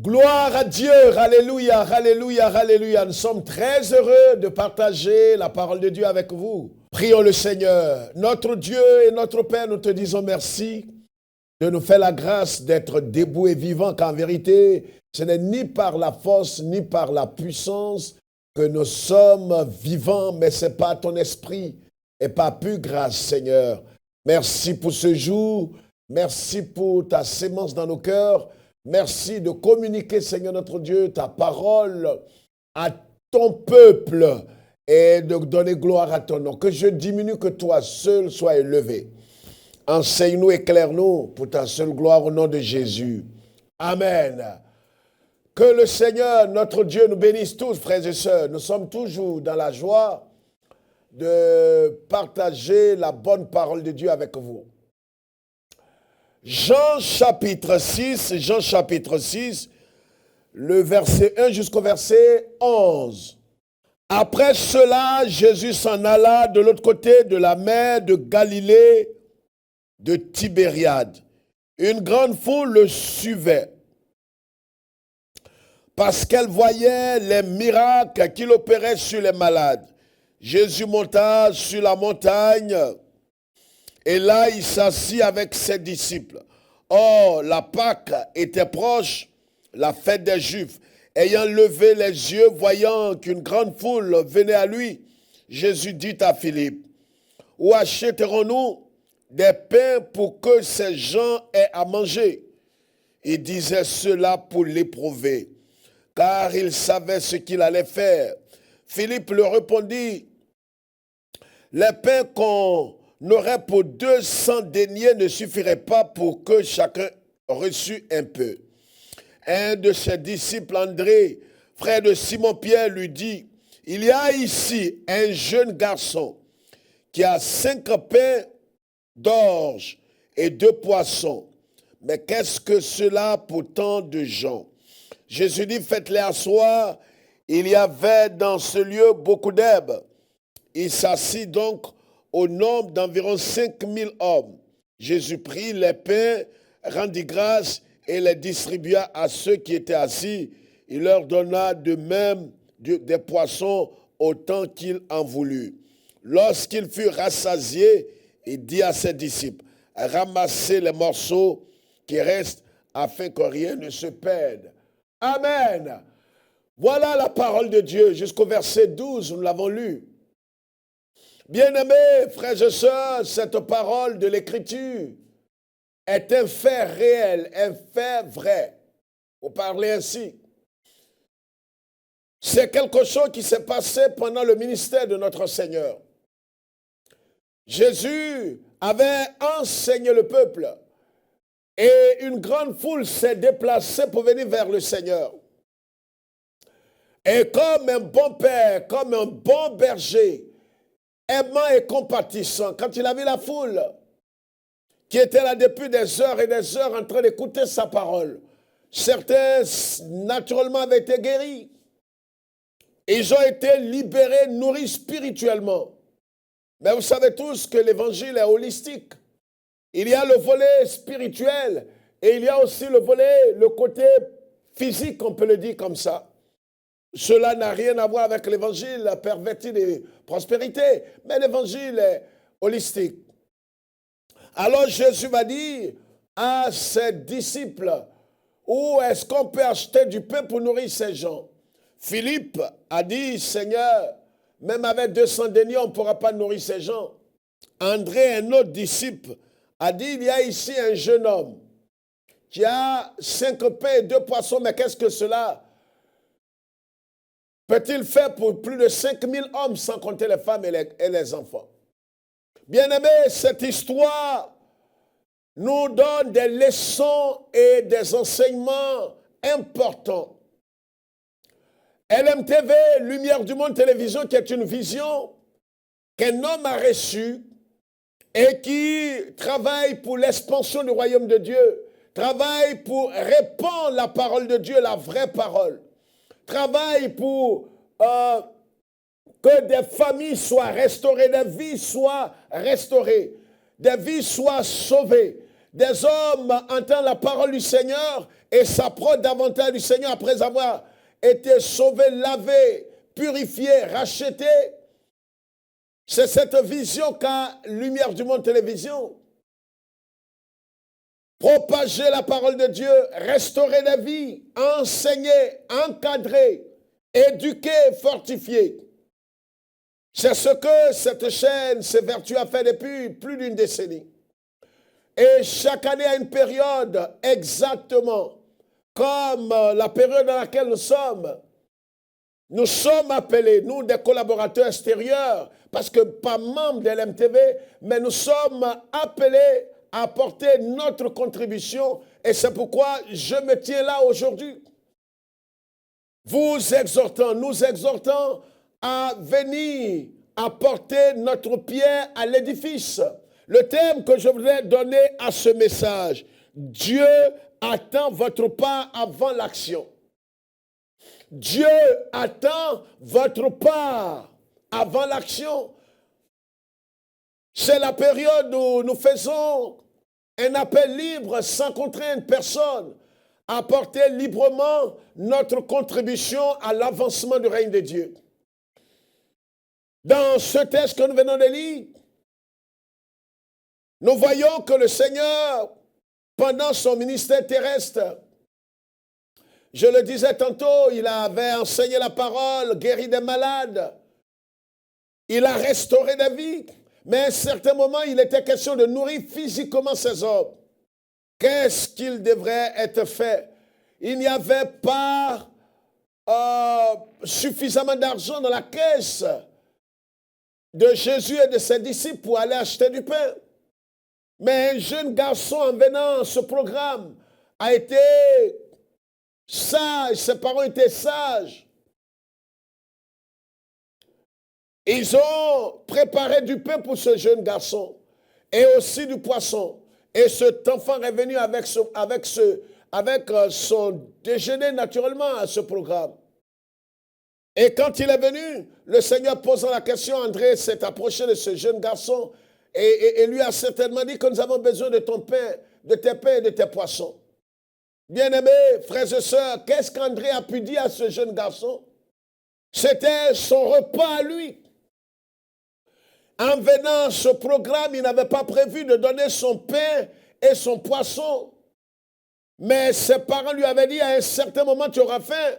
Gloire à Dieu, alléluia, alléluia, alléluia. Nous sommes très heureux de partager la parole de Dieu avec vous. Prions le Seigneur. Notre Dieu et notre Père, nous te disons merci de nous faire la grâce d'être debout et vivant, qu'en vérité, ce n'est ni par la force, ni par la puissance que nous sommes vivants, mais c'est par ton esprit et par pure grâce, Seigneur. Merci pour ce jour. Merci pour ta sémence dans nos cœurs. Merci de communiquer, Seigneur notre Dieu, ta parole à ton peuple et de donner gloire à ton nom. Que je diminue, que toi seul sois élevé. Enseigne-nous, éclaire-nous pour ta seule gloire au nom de Jésus. Amen. Que le Seigneur, notre Dieu, nous bénisse tous, frères et sœurs. Nous sommes toujours dans la joie de partager la bonne parole de Dieu avec vous. Jean chapitre 6, le verset 1 jusqu'au verset 11. Après cela, Jésus s'en alla de l'autre côté de la mer de Galilée, de Tibériade. Une grande foule le suivait parce qu'elle voyait les miracles qu'il opérait sur les malades. Jésus monta sur la montagne et là il s'assit avec ses disciples. Or, la Pâque était proche, la fête des Juifs. Ayant levé les yeux, voyant qu'une grande foule venait à lui, Jésus dit à Philippe, « Où achèterons-nous des pains pour que ces gens aient à manger ?» Il disait cela pour l'éprouver, car il savait ce qu'il allait faire. Philippe lui répondit, « Les pains qu'on aurait pour 200 deniers ne suffiraient pas pour que chacun reçût un peu. » Un de ses disciples, André, frère de Simon-Pierre, lui dit, « Il y a ici un jeune garçon qui a 5 pains d'orge et 2 poissons. Mais qu'est-ce que cela pour tant de gens? » Jésus dit, « Faites-les asseoir. » Il y avait dans ce lieu beaucoup d'herbes. Il s'assit donc au nombre d'environ 5000 hommes. Jésus prit les pains, rendit grâce et les distribua à ceux qui étaient assis. Il leur donna de même des poissons autant qu'il en voulut. Lorsqu'il fut rassasié, il dit à ses disciples, « Ramassez les morceaux qui restent afin que rien ne se perde. » Amen. Voilà la parole de Dieu jusqu'au verset 12, nous l'avons lu. Bien-aimés, frères et sœurs, cette parole de l'Écriture est un fait réel, un fait vrai. Pour parler ainsi. C'est quelque chose qui s'est passé pendant le ministère de notre Seigneur. Jésus avait enseigné le peuple et une grande foule s'est déplacée pour venir vers le Seigneur. Et comme un bon père, comme un bon berger, aimant et compatissant, quand il a vu la foule qui était là depuis des heures et des heures en train d'écouter sa parole, certains naturellement avaient été guéris. Ils ont été libérés, nourris spirituellement. Mais vous savez tous que l'évangile est holistique. Il y a le volet spirituel et il y a aussi le côté physique, on peut le dire comme ça. Cela n'a rien à voir avec l'évangile perverti de prospérité, mais l'évangile est holistique. Alors Jésus va dire à ses disciples, où est-ce qu'on peut acheter du pain pour nourrir ces gens? Philippe a dit, Seigneur, même avec 200 deniers, on ne pourra pas nourrir ces gens. André, un autre disciple, a dit, il y a ici un jeune homme qui a 5 pains et 2 poissons, mais qu'est-ce que cela peut-il faire pour plus de 5000 hommes, sans compter les femmes et les enfants? Bien-aimés, cette histoire nous donne des leçons et des enseignements importants. LMTV, Lumière du Monde Télévision, qui est une vision qu'un homme a reçue et qui travaille pour l'expansion du royaume de Dieu, travaille pour répandre la parole de Dieu, la vraie parole, travaille pour que des familles soient restaurées, des vies soient restaurées, des vies soient sauvées, des hommes entendent la parole du Seigneur et s'approchent davantage du Seigneur après avoir été sauvés, lavés, purifiés, rachetés. C'est cette vision qu'a Lumière du Monde Télévision. Propager la parole de Dieu, restaurer la vie, enseigner, encadrer, éduquer, fortifier. C'est ce que cette chaîne s'évertue à faire depuis plus d'une décennie. Et chaque année a une période exactement comme la période dans laquelle nous sommes. Nous sommes appelés, nous des collaborateurs extérieurs, parce que pas membres de l'MTV, mais nous sommes appelés à apporter notre contribution et c'est pourquoi je me tiens là aujourd'hui. Vous exhortant, nous exhortons à venir apporter notre pierre à l'édifice. Le thème que je voudrais donner à ce message, Dieu attend votre part avant l'action. Dieu attend votre part avant l'action. C'est la période où nous faisons un appel libre sans contraindre personne à apporter librement notre contribution à l'avancement du règne de Dieu. Dans ce texte que nous venons de lire, nous voyons que le Seigneur, pendant son ministère terrestre, je le disais tantôt, il avait enseigné la parole, guéri des malades, il a restauré des vies, mais à un certain moment, il était question de nourrir physiquement ces hommes. Qu'est-ce qu'il devrait être fait? Il n'y avait pas suffisamment d'argent dans la caisse de Jésus et de ses disciples pour aller acheter du pain. Mais un jeune garçon en venant à ce programme a été sage, ses parents étaient sages. Ils ont préparé du pain pour ce jeune garçon et aussi du poisson. Et cet enfant est venu avec son déjeuner naturellement à ce programme. Et quand il est venu, le Seigneur posant la question, André s'est approché de ce jeune garçon et lui a certainement dit que nous avons besoin de ton pain, de tes pains et de tes poissons. Bien-aimés, frères et sœurs, qu'est-ce qu'André a pu dire à ce jeune garçon? C'était son repas à lui. En venant à ce programme, il n'avait pas prévu de donner son pain et son poisson. Mais ses parents lui avaient dit, à un certain moment, tu auras faim.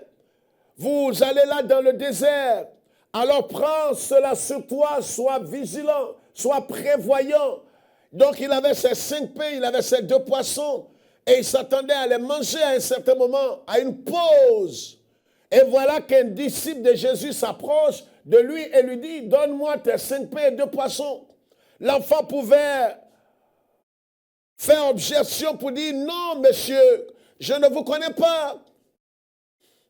Vous allez là dans le désert. Alors prends cela sur toi, sois vigilant, sois prévoyant. Donc il avait ses 5 pains, il avait ses 2 poissons. Et il s'attendait à les manger à un certain moment, à une pause. Et voilà qu'un disciple de Jésus s'approche de lui et lui dit, donne-moi tes 5 pains et 2 poissons. L'enfant pouvait faire objection pour dire, non monsieur, je ne vous connais pas.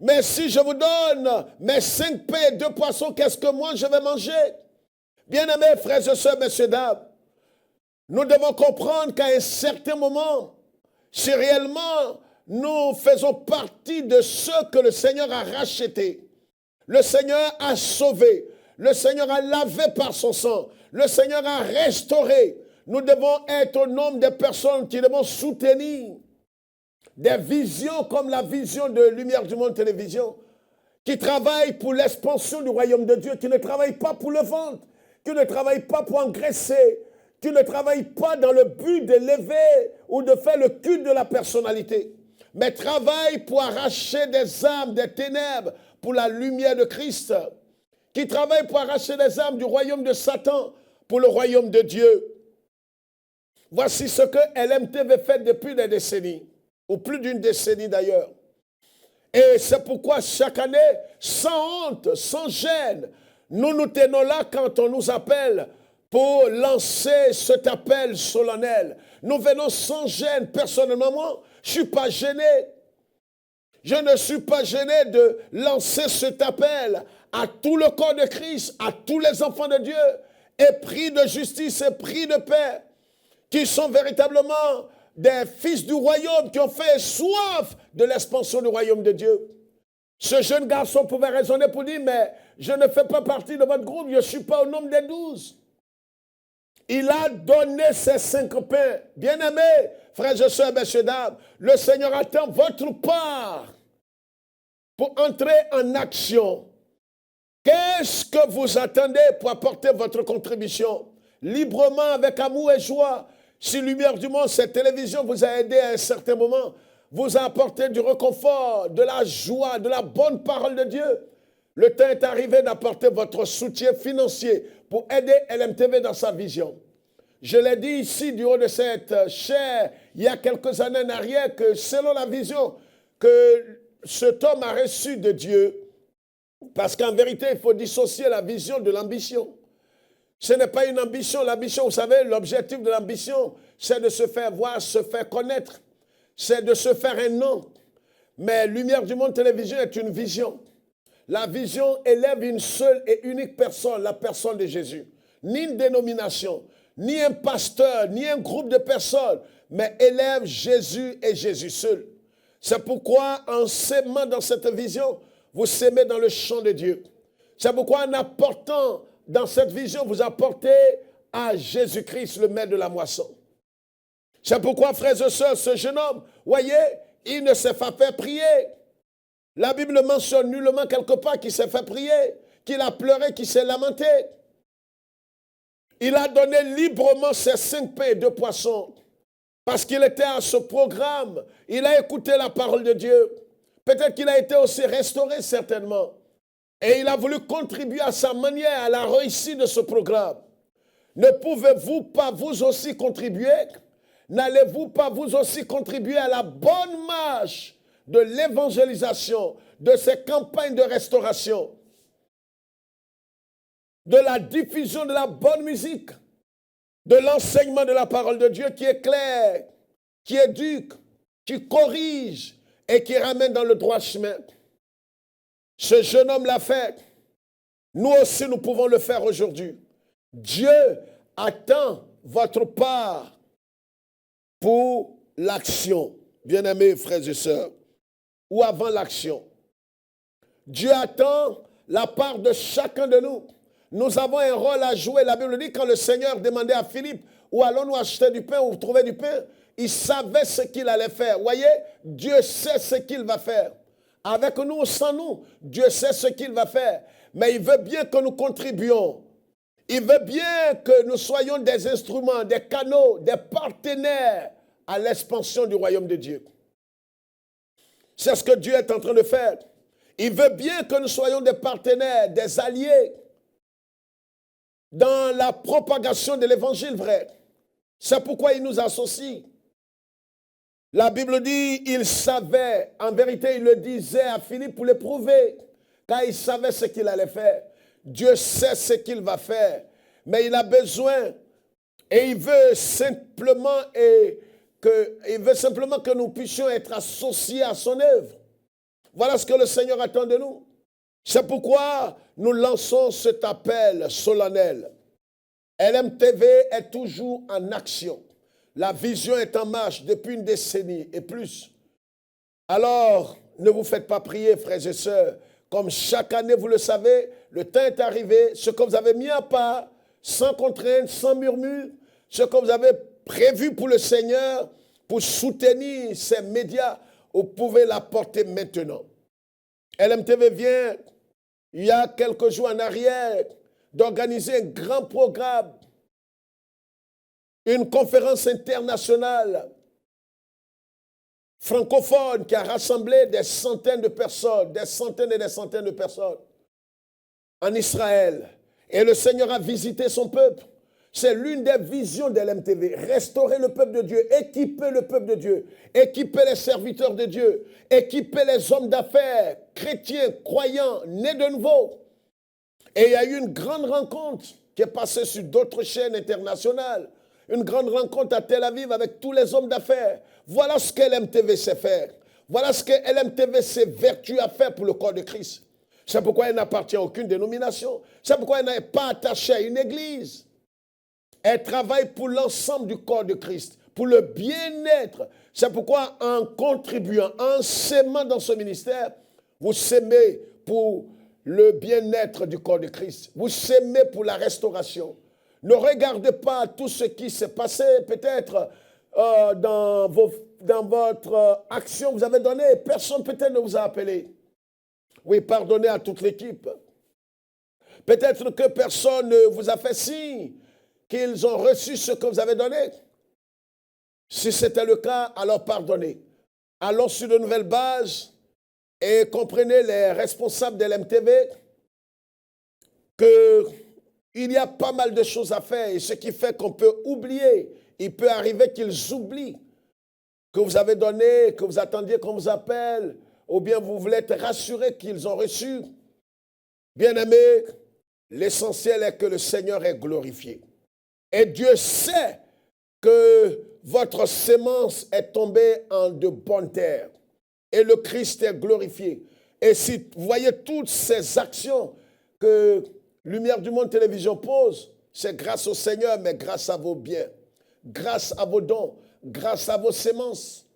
Mais si je vous donne mes 5 pains et 2 poissons, qu'est-ce que moi je vais manger? Bien-aimés frères et sœurs, messieurs, dames, nous devons comprendre qu'à un certain moment, si réellement nous faisons partie de ceux que le Seigneur a rachetés, le Seigneur a sauvé, le Seigneur a lavé par son sang, le Seigneur a restauré, nous devons être au nombre des personnes qui devons soutenir des visions comme la vision de Lumière du Monde Télévision, qui travaillent pour l'expansion du royaume de Dieu, qui ne travaillent pas pour le ventre, qui ne travaillent pas pour engraisser, qui ne travaillent pas dans le but d'élever ou de faire le culte de la personnalité, mais travaillent pour arracher des âmes des ténèbres pour la lumière de Christ, qui travaillent pour arracher des âmes du royaume de Satan pour le royaume de Dieu. Voici ce que LMTV fait depuis des décennies, ou plus d'une décennie d'ailleurs. Et c'est pourquoi chaque année, sans honte, sans gêne, nous nous tenons là quand on nous appelle pour lancer cet appel solennel. Nous venons sans gêne. Personnellement, moi, je ne suis pas gêné. Je ne suis pas gêné de lancer cet appel à tout le corps de Christ, à tous les enfants de Dieu, épris de justice, épris de paix, qui sont véritablement des fils du royaume, qui ont fait soif de l'expansion du royaume de Dieu. Ce jeune garçon pouvait raisonner pour dire, mais je ne fais pas partie de votre groupe, je ne suis pas au nombre des 12. Il a donné ses 5 pains. Bien-aimés, frères et sœurs, messieurs, dames, le Seigneur attend votre part pour entrer en action. Qu'est-ce que vous attendez pour apporter votre contribution? Librement, avec amour et joie. Si Lumière du Monde, cette télévision vous a aidé à un certain moment, vous a apporté du réconfort, de la joie, de la bonne parole de Dieu. Le temps est arrivé d'apporter votre soutien financier pour aider LMTV dans sa vision. Je l'ai dit ici du haut de cette chaire, il y a quelques années en arrière, que selon la vision que cet homme a reçue de Dieu, parce qu'en vérité, il faut dissocier la vision de l'ambition. Ce n'est pas une ambition. L'ambition, vous savez, l'objectif de l'ambition, c'est de se faire voir, se faire connaître. C'est de se faire un nom. Mais Lumière du Monde Télévision est une vision. La vision élève une seule et unique personne, la personne de Jésus. Ni une dénomination, ni un pasteur, ni un groupe de personnes, mais élève Jésus et Jésus seul. C'est pourquoi, en s'aimant dans cette vision, vous s'aimez dans le champ de Dieu. C'est pourquoi, en apportant dans cette vision, vous apportez à Jésus-Christ, le maître de la moisson. C'est pourquoi, frères et sœurs, ce jeune homme, voyez, il ne s'est pas fait prier. La Bible mentionne nullement quelque part qu'il s'est fait prier, qu'il a pleuré, qu'il s'est lamenté. Il a donné librement ses 5 pains et 2 poissons parce qu'il était à ce programme. Il a écouté la parole de Dieu. Peut-être qu'il a été aussi restauré certainement. Et il a voulu contribuer à sa manière à la réussite de ce programme. Ne pouvez-vous pas vous aussi contribuer? N'allez-vous pas vous aussi contribuer à la bonne marche de l'évangélisation, de ces campagnes de restauration, de la diffusion de la bonne musique, de l'enseignement de la parole de Dieu qui est clair, qui éduque, qui corrige et qui ramène dans le droit chemin? Ce jeune homme l'a fait. Nous aussi, nous pouvons le faire aujourd'hui. Dieu attend votre part pour l'action, bien-aimés frères et sœurs, ou avant l'action. Dieu attend la part de chacun de nous. Nous avons un rôle à jouer. La Bible dit quand le Seigneur demandait à Philippe, où allons-nous acheter du pain ou trouver du pain, il savait ce qu'il allait faire. Voyez, Dieu sait ce qu'il va faire. Avec nous ou sans nous, Dieu sait ce qu'il va faire. Mais il veut bien que nous contribuions. Il veut bien que nous soyons des instruments, des canaux, des partenaires à l'expansion du royaume de Dieu. C'est ce que Dieu est en train de faire. Il veut bien que nous soyons des partenaires, des alliés dans la propagation de l'évangile vrai. C'est pourquoi il nous associe. La Bible dit, il savait, en vérité, il le disait à Philippe pour l'éprouver, car il savait ce qu'il allait faire. Dieu sait ce qu'il va faire, mais il a besoin, et il veut simplement que nous puissions être associés à son œuvre. Voilà ce que le Seigneur attend de nous. C'est pourquoi nous lançons cet appel solennel. LMTV est toujours en action. La vision est en marche depuis une décennie et plus. Alors, ne vous faites pas prier, frères et sœurs. Comme chaque année, vous le savez, le temps est arrivé. Ce que vous avez mis à part, sans contrainte, sans murmure, ce que vous avez prévu pour le Seigneur, pour soutenir ces médias, vous pouvez l'apporter maintenant. LMTV vient, il y a quelques jours en arrière, d'organiser un grand programme, une conférence internationale francophone qui a rassemblé des centaines de personnes, des centaines et des centaines de personnes en Israël. Et le Seigneur a visité son peuple. C'est l'une des visions de LMTV. Restaurer le peuple de Dieu, équiper le peuple de Dieu, équiper les serviteurs de Dieu, équiper les hommes d'affaires, chrétiens, croyants, nés de nouveau. Et il y a eu une grande rencontre qui est passée sur d'autres chaînes internationales. Une grande rencontre à Tel Aviv avec tous les hommes d'affaires. Voilà ce que LMTV sait faire. Voilà ce que LMTV s'est vertu à faire pour le corps de Christ. C'est pourquoi elle n'appartient à aucune dénomination. C'est pourquoi elle n'est pas attachée à une église. Elle travaille pour l'ensemble du corps de Christ, pour le bien-être. C'est pourquoi en contribuant, en s'aimant dans ce ministère, vous s'aimez pour le bien-être du corps de Christ. Vous s'aimez pour la restauration. Ne regardez pas tout ce qui s'est passé peut-être dans votre action, vous avez donné, personne peut-être ne vous a appelé. Oui, pardonnez à toute l'équipe. Peut-être que personne ne vous a fait signe qu'ils ont reçu ce que vous avez donné. Si c'était le cas, alors pardonnez. Allons sur de nouvelles bases et comprenez les responsables de l'MTV qu'il y a pas mal de choses à faire et ce qui fait qu'on peut oublier. Il peut arriver qu'ils oublient que vous avez donné, que vous attendiez qu'on vous appelle, ou bien vous voulez être rassuré qu'ils ont reçu. Bien-aimés, l'essentiel est que le Seigneur est glorifié. Et Dieu sait que votre sémence est tombée en de bonnes terres. Et le Christ est glorifié. Et si vous voyez toutes ces actions que Lumière du Monde Télévision pose, c'est grâce au Seigneur, mais grâce à vos biens, grâce à vos dons, grâce à vos sémences.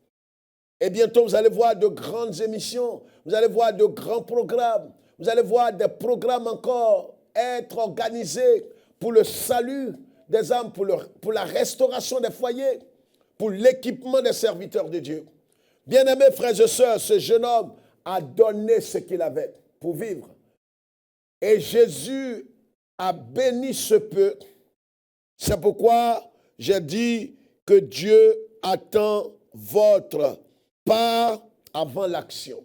Et bientôt, vous allez voir de grandes émissions, vous allez voir de grands programmes, vous allez voir des programmes encore être organisés pour le salut des âmes, pour la restauration des foyers, pour l'équipement des serviteurs de Dieu. Bien-aimés frères et sœurs, ce jeune homme a donné ce qu'il avait pour vivre. Et Jésus a béni ce peu. C'est pourquoi j'ai dit que Dieu attend votre part avant l'action.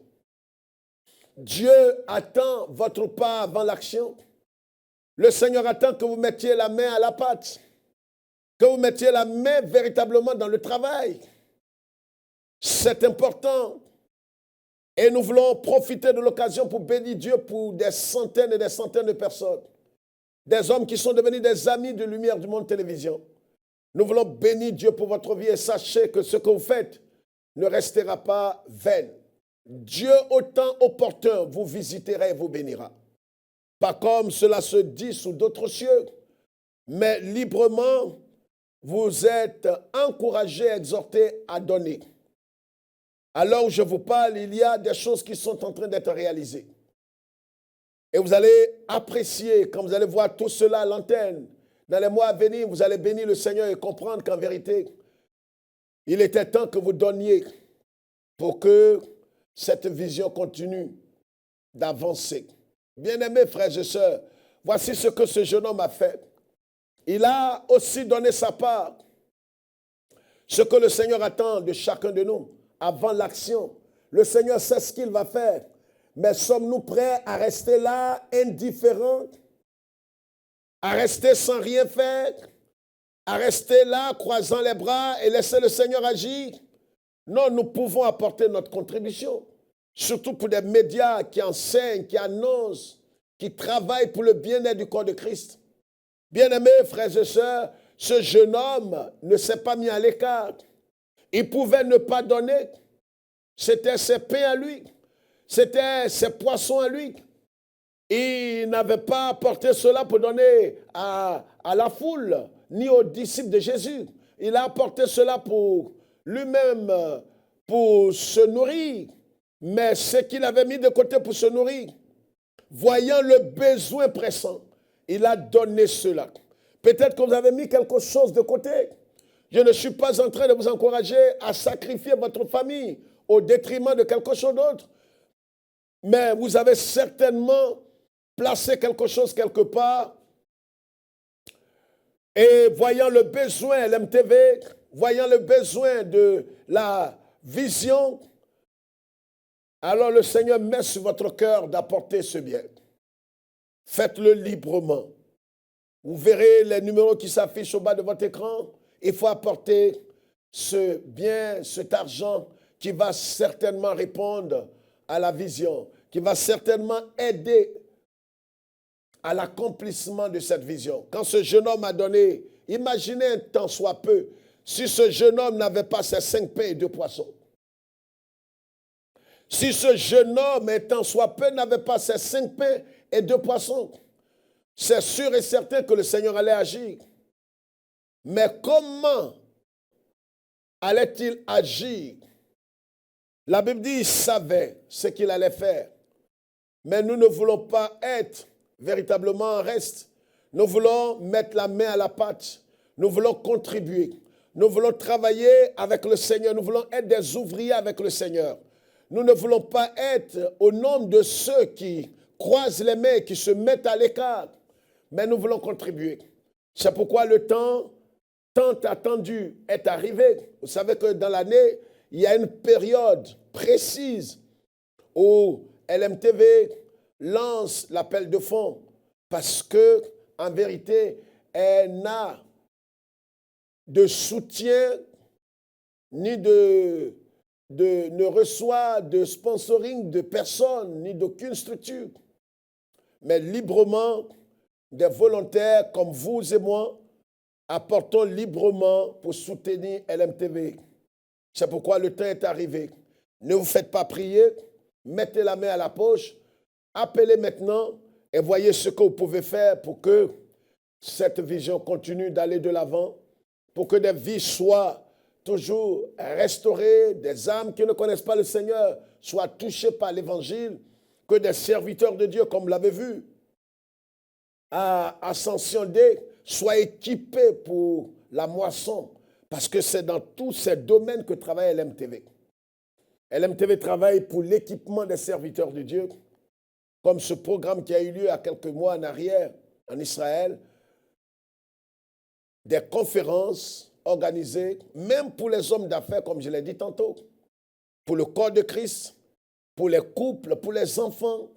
Dieu attend votre part avant l'action. Le Seigneur attend que vous mettiez la main à la pâte, que vous mettiez la main véritablement dans le travail. C'est important. Et nous voulons profiter de l'occasion pour bénir Dieu pour des centaines et des centaines de personnes. Des hommes qui sont devenus des amis de Lumière du Monde Télévision. Nous voulons bénir Dieu pour votre vie et sachez que ce que vous faites ne restera pas vain. Dieu, au temps opportun, vous visitera et vous bénira. Pas comme cela se dit sous d'autres cieux, mais librement, vous êtes encouragés, exhortés à donner. Alors où je vous parle, il y a des choses qui sont en train d'être réalisées. Et vous allez apprécier, quand vous allez voir tout cela à l'antenne, dans les mois à venir, vous allez bénir le Seigneur et comprendre qu'en vérité, il était temps que vous donniez pour que cette vision continue d'avancer. Bien-aimés frères et sœurs, voici ce que ce jeune homme a fait. Il a aussi donné sa part. Ce que le Seigneur attend de chacun de nous avant l'action. Le Seigneur sait ce qu'il va faire. Mais sommes-nous prêts à rester là, indifférents, à rester sans rien faire, à rester là, croisant les bras et laisser le Seigneur agir? Non, nous pouvons apporter notre contribution. Surtout pour des médias qui enseignent, qui annoncent, qui travaillent pour le bien-être du corps de Christ. Bien-aimés frères et sœurs, ce jeune homme ne s'est pas mis à l'écart. Il pouvait ne pas donner. C'était ses pains à lui. C'était ses poissons à lui. Il n'avait pas apporté cela pour donner à la foule, ni aux disciples de Jésus. Il a apporté cela pour lui-même, pour se nourrir. Mais ce qu'il avait mis de côté pour se nourrir, voyant le besoin pressant, il a donné cela. Peut-être que vous avez mis quelque chose de côté. Je ne suis pas en train de vous encourager à sacrifier votre famille au détriment de quelque chose d'autre. Mais vous avez certainement placé quelque chose quelque part. Et voyant le besoin, l'MTV, voyant le besoin de la vision, alors le Seigneur met sur votre cœur d'apporter ce bien. Faites-le librement. Vous verrez les numéros qui s'affichent au bas de votre écran. Il faut apporter ce bien, cet argent qui va certainement répondre à la vision, qui va certainement aider à l'accomplissement de cette vision. Quand ce jeune homme a donné, imaginez un temps soit peu, si ce jeune homme n'avait pas ses 5 pains et 2 poissons. Si ce jeune homme, étant soit peu, n'avait pas ses 5 pains et 2 poissons, c'est sûr et certain que le Seigneur allait agir. Mais comment allait-il agir? La Bible dit qu'il savait ce qu'il allait faire. Mais nous ne voulons pas être véritablement en reste. Nous voulons mettre la main à la pâte. Nous voulons contribuer. Nous voulons travailler avec le Seigneur. Nous voulons être des ouvriers avec le Seigneur. Nous ne voulons pas être au nombre de ceux qui croisent les mains, qui se mettent à l'écart. Mais nous voulons contribuer. C'est pourquoi le temps tant attendu est arrivé. Vous savez que dans l'année, il y a une période précise où LMTV lance l'appel de fonds parce que, en vérité, elle n'a de soutien ni ne reçoit de sponsoring de personne ni d'aucune structure, mais librement des volontaires comme vous et moi apportons librement pour soutenir LMTV. C'est pourquoi le temps est arrivé. Ne vous faites pas prier, mettez la main à la poche, appelez maintenant et voyez ce que vous pouvez faire pour que cette vision continue d'aller de l'avant, pour que des vies soient toujours restaurées, des âmes qui ne connaissent pas le Seigneur soient touchées par l'Évangile, que des serviteurs de Dieu, comme vous l'avez vu, à Ascension D, soient équipés pour la moisson, parce que c'est dans tous ces domaines que travaille LMTV. LMTV travaille pour l'équipement des serviteurs de Dieu, comme ce programme qui a eu lieu il y a quelques mois en arrière en Israël, des conférences organisées, même pour les hommes d'affaires, comme je l'ai dit tantôt, pour le corps de Christ, pour les couples, pour les enfants.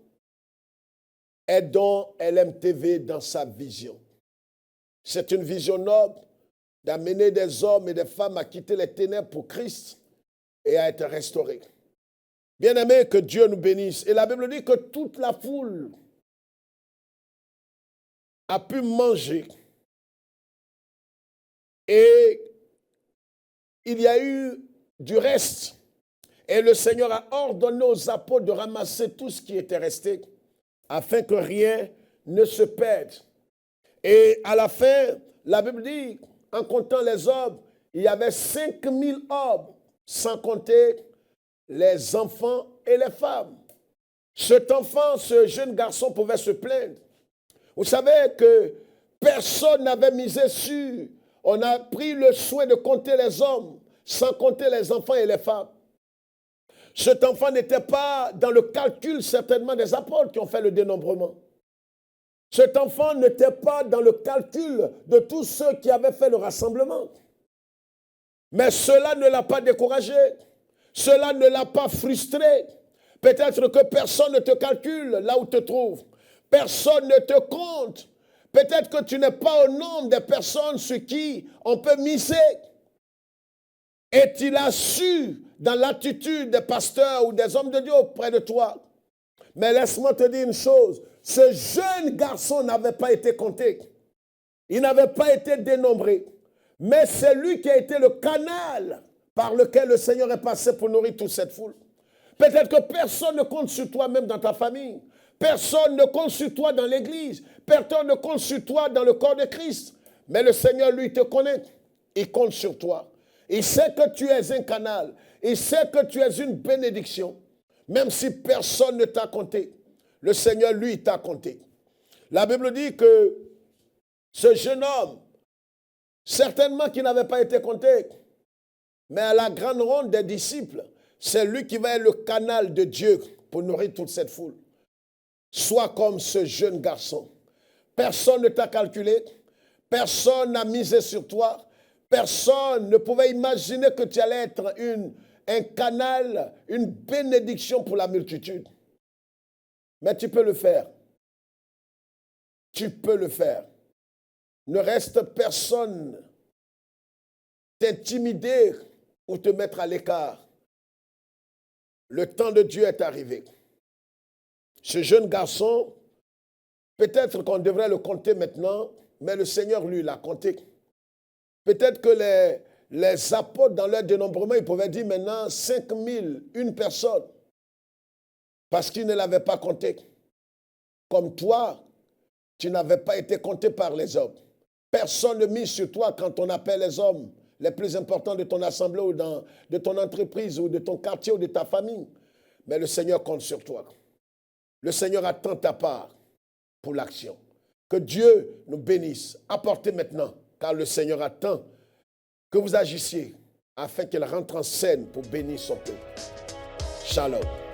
Aidons LMTV dans sa vision. C'est une vision noble d'amener des hommes et des femmes à quitter les ténèbres pour Christ et à être restaurés. Bien-aimés, que Dieu nous bénisse. Et la Bible dit que toute la foule a pu manger. Et il y a eu du reste. Et le Seigneur a ordonné aux apôtres de ramasser tout ce qui était resté afin que rien ne se perde. Et à la fin, la Bible dit, en comptant les hommes, il y avait 5000 hommes, sans compter les enfants et les femmes. Cet enfant, ce jeune garçon pouvait se plaindre. Vous savez que personne n'avait misé sur. On a pris le soin de compter les hommes, sans compter les enfants et les femmes. Cet enfant n'était pas dans le calcul certainement des apôtres qui ont fait le dénombrement. Cet enfant n'était pas dans le calcul de tous ceux qui avaient fait le rassemblement. Mais cela ne l'a pas découragé. Cela ne l'a pas frustré. Peut-être que personne ne te calcule là où tu te trouves. Personne ne te compte. Peut-être que tu n'es pas au nombre des personnes sur qui on peut miser. Et il a su, dans l'attitude des pasteurs ou des hommes de Dieu auprès de toi. Mais laisse-moi te dire une chose. Ce jeune garçon n'avait pas été compté. Il n'avait pas été dénombré. Mais c'est lui qui a été le canal par lequel le Seigneur est passé pour nourrir toute cette foule. Peut-être que personne ne compte sur toi, même dans ta famille. Personne ne compte sur toi dans l'église. Personne ne compte sur toi dans le corps de Christ. Mais le Seigneur, lui, te connaît. Il compte sur toi. Il sait que tu es un canal. Il sait que tu es une bénédiction. Même si personne ne t'a compté. Le Seigneur, lui, t'a compté. La Bible dit que ce jeune homme, certainement qu'il n'avait pas été compté, mais à la grande ronde des disciples, c'est lui qui va être le canal de Dieu pour nourrir toute cette foule. Sois comme ce jeune garçon. Personne ne t'a calculé. Personne n'a misé sur toi. Personne ne pouvait imaginer que tu allais être un canal, une bénédiction pour la multitude. Mais tu peux le faire. Tu peux le faire. Ne reste personne t'intimider ou te mettre à l'écart. Le temps de Dieu est arrivé. Ce jeune garçon, peut-être qu'on devrait le compter maintenant, mais le Seigneur, lui, l'a compté. Peut-être que les apôtres, dans leur dénombrement, ils pouvaient dire maintenant 5000, une personne, parce qu'ils ne l'avaient pas compté. Comme toi, tu n'avais pas été compté par les hommes. Personne ne mise sur toi quand on appelle les hommes les plus importants de ton assemblée ou de ton entreprise ou de ton quartier ou de ta famille. Mais le Seigneur compte sur toi. Le Seigneur attend ta part pour l'action. Que Dieu nous bénisse. Apportez maintenant, car le Seigneur attend que vous agissiez afin qu'elle rentre en scène pour bénir son peuple. Shalom.